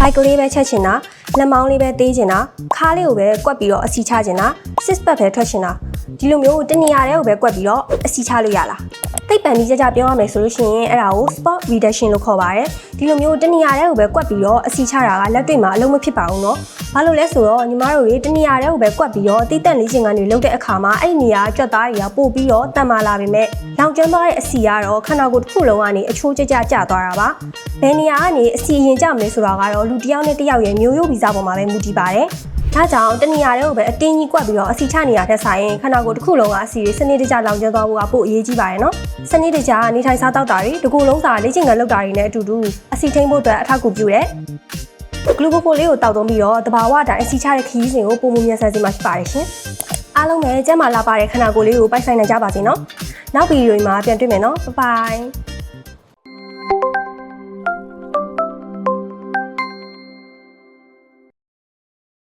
bike လေးပဲချက်ချင်တာလက်မောင်းလေးပဲသေးချင်တာခါးလေးကိုပဲကွက်ပြီးတော့အစီချချင်တာ six pack ပဲထွက်ချင်တာဒီလိုမျိုးတနေရာတဲ့ကိုပဲကွက်ပြီးတော့အစီချလို့ရလားသိပ္ပံဒီကြပြောရမယ်ဆိုလို့ရှိရင်အဲ့ဒါကို spot reduction လို့ခေါ်ပါတယ်ဒီလိုမျိုးတနေရာတဲ့ကိုပဲကွက်ပြီးတော့အစီချတာကလက်တွေ့မှာအလုံးမဖြစ်ပါဘူးเนาะဘာလို့လဲဆိုတော့ညီမတို့တွေတနေရာတဲ့ကိုပဲကွက်ပြီးတော့အတိတ်တန်လေးချင်းကနေလုပ်တဲ့အခါမှာအဲ့ဒီနေရာကြွက်သားတွေကပို့ပြီးတော့တန်မာလာပေမဲ့လောင်ကျွမ်းသွားတဲ့အစီကတော့ခန္ဓာကိုယ်တစ်ခုလုံးကနေအချိုးကျကျသွားတာပါဘယ်နေရာကနေအစီရင်ကြမလဲဆိုတာကတော့လူတစ်ယောက်နဲ့တစ်ယောက်ရဲ့မျိုးရိုးဗီဇပေါ်မှာပဲမူတည်ပါတယ်ဒါကြောင့်တနေရာတဲ့ကိုပဲအတင်းကြီးကွက်ပြီးတော့အစီချနေရတဲ့ဆိုင်ခန္ဓာကိုယ်တစ်ခုလုံးကအစီတွေစနစ်တကျလောင်ကျွမ်းသွားဖို့ကပို့အရေးကြီးပါတယ်နော်စနစ်တကျနေထိုင်စားတောက်တာတွေတကူလုံးစာလေ့ကျင့်ခန်းလုပ်တာတွေနဲ့အတူတူအစီထိန်းဖို့အတွက်အထောက်အကူပြုတယ်ဂလူကိုလေးကိုတောက်သုံးပြီးတော့တဘာဝအတိုင်းအစီချတဲ့ခရီးစဉ်ကိုပုံမှန်မြန်ဆန်စေမှာဖြစ်ပါတယ်ရှင်အားလုံးပဲကျန်းမာလာပါတဲ့ခန္ဓာကိုယ်လေးကိုပိုက်ဆိုင်နိုင်ကြပါစေနော်နောက်ဗီဒီယိုမှာပြန်တွေ့မယ်နော်ဘိုင်ဘိုင်